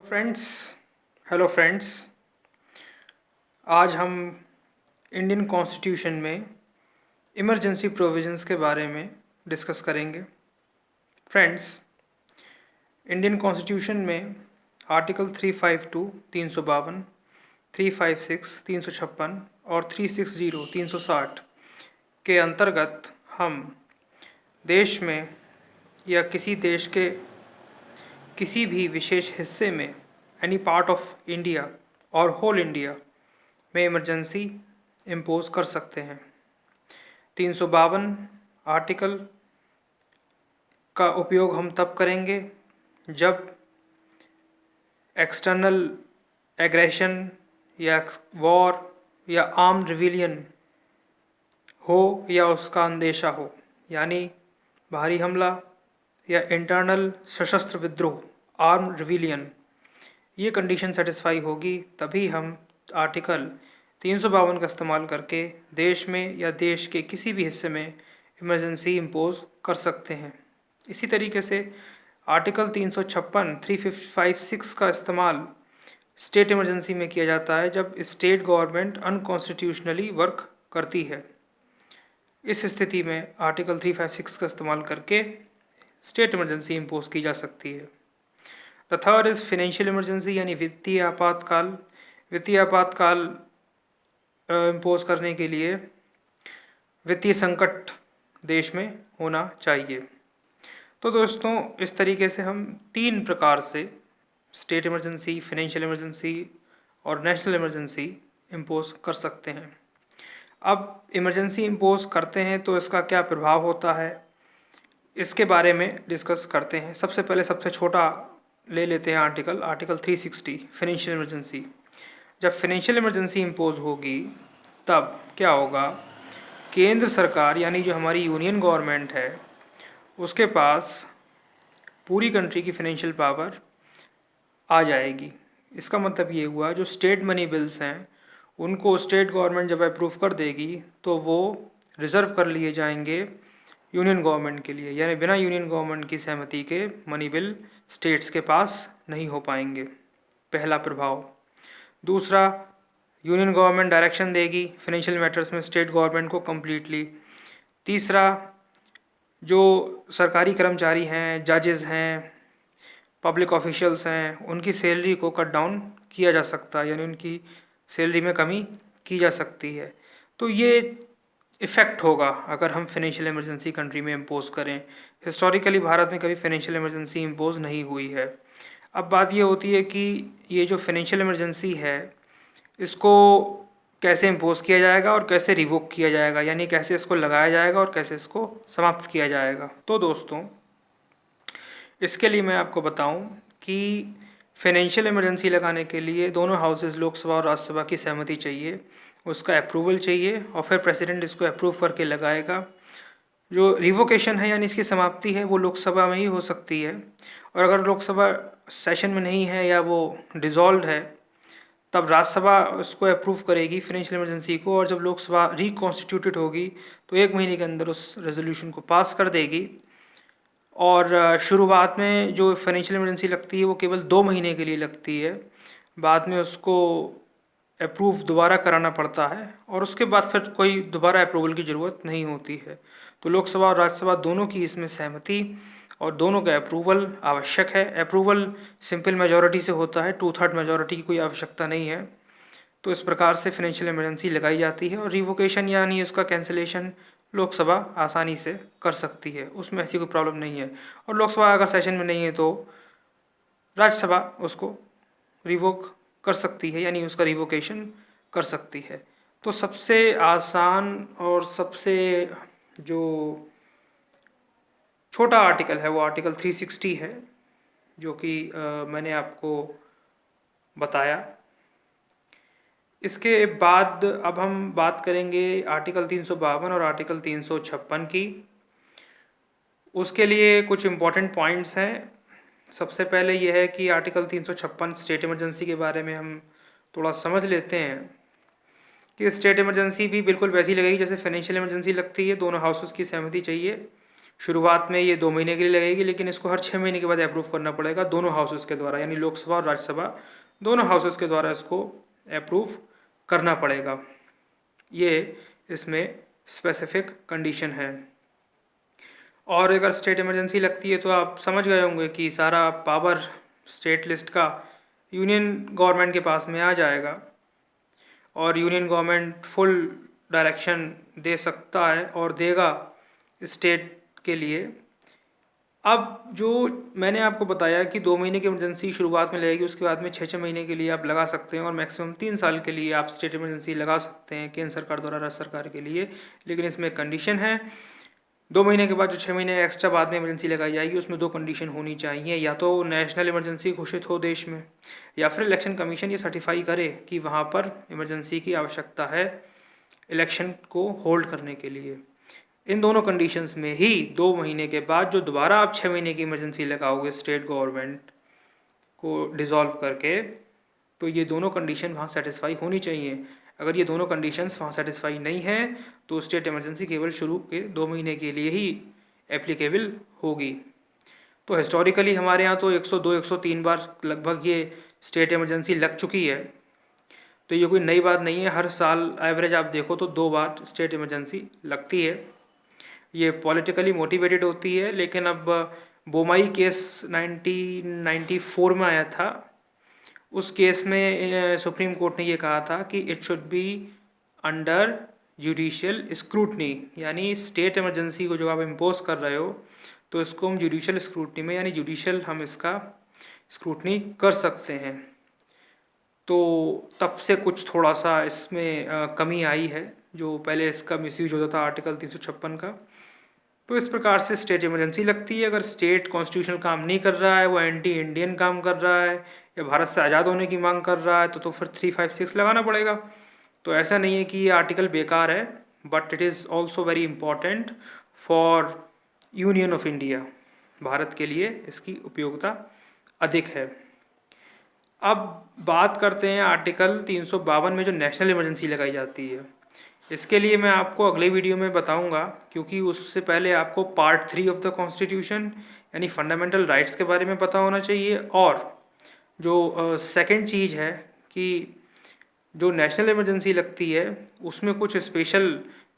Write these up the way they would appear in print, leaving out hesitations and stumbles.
Friends, hello friends. आज हम Indian constitution में इमरजेंसी प्रोविजंस के बारे में डिस्कस करेंगे। फ्रेंड्स, इंडियन कॉन्स्टिट्यूशन में आर्टिकल 352 352, 356 356 और 360 360 के अंतर्गत हम देश में या किसी देश के किसी भी विशेष हिस्से में एनी पार्ट ऑफ इंडिया और होल इंडिया में इमरजेंसी इम्पोज कर सकते हैं। 352 आर्टिकल का उपयोग हम तब करेंगे जब एक्सटर्नल एग्रेशन या वॉर या आर्म रिविलियन हो या उसका अंदेशा हो, यानी बाहरी हमला या इंटरनल सशस्त्र विद्रोह, आर्म रिविलियन, ये कंडीशन सेटिस्फाई होगी तभी हम आर्टिकल 352 का इस्तेमाल करके देश में या देश के किसी भी हिस्से में इमरजेंसी इम्पोज कर सकते हैं। इसी तरीके से आर्टिकल 356 356 का इस्तेमाल स्टेट इमरजेंसी में किया जाता है जब स्टेट गवर्नमेंट अनकॉन्स्टिट्यूशनली वर्क करती है। इस स्थिति में आर्टिकल 356 का इस्तेमाल करके स्टेट इमरजेंसी इम्पोज की जा सकती है। The third is financial emergency, यानी वित्तीय आपातकाल। वित्तीय आपातकाल इम्पोज करने के लिए वित्तीय संकट देश में होना चाहिए। तो दोस्तों, इस तरीके से हम 3 प्रकार से स्टेट इमरजेंसी, फिनेंशियल इमरजेंसी और नेशनल इमरजेंसी इम्पोज कर सकते हैं। अब इमरजेंसी इम्पोज करते हैं तो इसका क्या प्रभाव होता है, इसके बारे में डिस्कस करते हैं। सबसे पहले सबसे छोटा ले लेते हैं आर्टिकल 360 फिनेंशियल इमरजेंसी। जब फिनेंशियल इमरजेंसी इम्पोज होगी तब क्या होगा, केंद्र सरकार यानी जो हमारी यूनियन गवर्नमेंट है उसके पास पूरी कंट्री की फिनेंशियल पावर आ जाएगी। इसका मतलब ये हुआ जो स्टेट मनी बिल्स हैं उनको स्टेट गवर्नमेंट जब अप्रूव कर देगी तो वो रिज़र्व कर लिए जाएंगे यूनियन गवर्नमेंट के लिए, यानी बिना यूनियन गवर्नमेंट की सहमति के मनी बिल स्टेट्स के पास नहीं हो पाएंगे। पहला प्रभाव। दूसरा, यूनियन गवर्नमेंट डायरेक्शन देगी फिनेंशियल मैटर्स में स्टेट गवर्नमेंट को कम्प्लीटली। तीसरा, जो सरकारी कर्मचारी हैं, जजेस हैं, पब्लिक ऑफिशियल्स हैं, उनकी सैलरी को कट डाउन किया जा सकता है, यानी उनकी सैलरी में कमी की जा सकती है। तो ये इफ़ेक्ट होगा अगर हम फिनेंशियल इमरजेंसी कंट्री में इम्पोज करें। हिस्टोरिकली भारत में कभी फिनेंशियल इमरजेंसी इम्पोज नहीं हुई है। अब बात ये होती है कि ये जो फिनेंशियल इमरजेंसी है इसको कैसे इम्पोज किया जाएगा और कैसे रिवोक किया जाएगा, यानी कैसे इसको लगाया जाएगा और कैसे इसको समाप्त किया जाएगा। तो दोस्तों, इसके लिए मैं आपको बताऊं कि फाइनेंशियल इमरजेंसी लगाने के लिए दोनों हाउसेस, लोकसभा और राज्यसभा की सहमति चाहिए, उसका अप्रूवल चाहिए और फिर प्रेसिडेंट इसको अप्रूव करके लगाएगा। जो रिवोकेशन है यानी इसकी समाप्ति है वो लोकसभा में ही हो सकती है, और अगर लोकसभा सेशन में नहीं है या वो डिज़ोल्व है तब राज्यसभा उसको अप्रूव करेगी फाइनेंशियल इमरजेंसी को, और जब लोकसभा रिकॉन्स्टिट्यूटेड होगी तो 1 महीने के अंदर उस रेजोल्यूशन को पास कर देगी। और शुरुआत में जो फाइनेंशियल इमरजेंसी लगती है वो केवल 2 महीने के लिए लगती है, बाद में उसको अप्रूव दोबारा कराना पड़ता है और उसके बाद फिर कोई दोबारा अप्रूवल की ज़रूरत नहीं होती है। तो लोकसभा और राज्यसभा दोनों की इसमें सहमति और दोनों का अप्रूवल आवश्यक है। अप्रूवल सिंपल मेजॉरिटी से होता है, 2/3 मेजॉरिटी की कोई आवश्यकता नहीं है। तो इस प्रकार से फाइनेंशियल इमरजेंसी लगाई जाती है, और रिवोकेशन यानी उसका कैंसिलेशन लोकसभा आसानी से कर सकती है, उसमें ऐसी कोई प्रॉब्लम नहीं है। और लोकसभा अगर सेशन में नहीं है तो राज्यसभा उसको रिवोक कर सकती है, यानी उसका रिवोकेशन कर सकती है। तो सबसे आसान और सबसे जो छोटा आर्टिकल है वो आर्टिकल 360 है, जो कि मैंने आपको बताया। इसके बाद अब हम बात करेंगे आर्टिकल 352 और आर्टिकल 356 की। उसके लिए कुछ इम्पोर्टेंट पॉइंट्स हैं। सबसे पहले यह है कि आर्टिकल 356 स्टेट इमरजेंसी के बारे में हम थोड़ा समझ लेते हैं कि स्टेट इमरजेंसी भी बिल्कुल वैसी लगेगी जैसे फाइनेंशियल इमरजेंसी लगती है, दोनों हाउसेस की सहमति चाहिए शुरुआत में ये 2 महीने के लिए लगेगी, लेकिन इसको हर 6 महीने के बाद अप्रूव करना पड़ेगा दोनों हाउसेस के द्वारा, यानी लोकसभा और राज्यसभा दोनों हाउसेस के द्वारा इसको अप्रूव करना पड़ेगा। ये इसमें स्पेसिफिक कंडीशन है। और अगर स्टेट इमरजेंसी लगती है तो आप समझ गए होंगे कि सारा पावर स्टेट लिस्ट का यूनियन गवर्नमेंट के पास में आ जाएगा और यूनियन गवर्नमेंट फुल डायरेक्शन दे सकता है और देगा स्टेट के लिए। अब जो मैंने आपको बताया कि 2 महीने की इमरजेंसी शुरुआत में लगेगी, उसके बाद में 6-6 महीने के लिए आप लगा सकते हैं और मैक्सिमम 3 साल के लिए आप स्टेट इमरजेंसी लगा सकते हैं केंद्र सरकार द्वारा राज्य सरकार के लिए। लेकिन इसमें कंडीशन है, 2 महीने के बाद जो 6 महीने एक्स्ट्रा बाद में इमरजेंसी लगाई जाएगी उसमें 2 कंडीशन होनी चाहिए, या तो नेशनल इमरजेंसी घोषित हो देश में, या फिर इलेक्शन कमीशन ये सर्टिफाई करे कि वहाँ पर इमरजेंसी की आवश्यकता है इलेक्शन को होल्ड करने के लिए। इन दोनों कंडीशंस में ही 2 महीने के बाद जो दोबारा आप 6 महीने की इमरजेंसी लगाओगे स्टेट गवर्नमेंट को डिसॉल्व करके, तो ये दोनों कंडीशन वहाँ सेटिस्फाई होनी चाहिए। अगर ये दोनों कंडीशंस वहाँ सेटिस्फाई नहीं है तो स्टेट इमरजेंसी केवल शुरू के 2 महीने के लिए ही एप्लीकेबल होगी। तो हिस्टोरिकली हमारे यहाँ तो 102-103 बार लगभग ये स्टेट इमरजेंसी लग चुकी है, तो ये कोई नई बात नहीं है। हर साल एवरेज आप देखो तो 2 बार स्टेट इमरजेंसी लगती है। ये पॉलिटिकली मोटिवेटेड होती है, लेकिन अब बोमाई केस 1994 में आया था, उस केस में सुप्रीम कोर्ट ने ये कहा था कि it should be under judicial scrutiny, यानी स्टेट इमरजेंसी को जो आप इम्पोज कर रहे हो तो इसको हम जुडिशियल स्क्रूटनी में, यानी जुडिशियल हम इसका स्क्रूटनी कर सकते हैं। तो तब से कुछ थोड़ा सा इसमें कमी आई है, जो पहले इसका मिसयूज होता था आर्टिकल 356 का। तो इस प्रकार से स्टेट इमरजेंसी लगती है। अगर स्टेट कॉन्स्टिट्यूशनल काम नहीं कर रहा है, वो एंटी इंडियन काम कर रहा है या भारत से आज़ाद होने की मांग कर रहा है, तो फिर 356 लगाना पड़ेगा। तो ऐसा नहीं है कि ये आर्टिकल बेकार है, but it is also very important for union of India. Bharat के लिए इसकी उपयोगिता अधिक है। अब बात करते हैं आर्टिकल 352 में जो नेशनल इमरजेंसी लगाई जाती है। इसके लिए मैं आपको अगले वीडियो में बताऊंगा, क्योंकि उससे पहले आपको पार्ट 3 ऑफ द कॉन्स्टिट्यूशन यानी फंडामेंटल राइट्स के बारे में पता होना चाहिए। और जो सेकंड चीज़ है कि जो नेशनल इमरजेंसी लगती है उसमें कुछ स्पेशल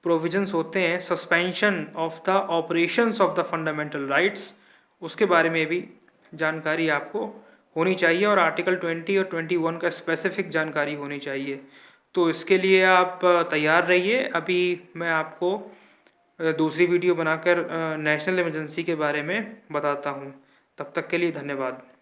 प्रोविजंस होते हैं, suspension of the operations of the fundamental rights, उसके बारे में भी जानकारी आपको होनी चाहिए और आर्टिकल 20 और 21 का स्पेसिफिक जानकारी होनी चाहिए। तो इसके लिए आप तैयार रहिए। अभी मैं आपको दूसरी वीडियो बनाकर नेशनल इमरजेंसी के बारे में बताता हूँ। तब तक के लिए धन्यवाद।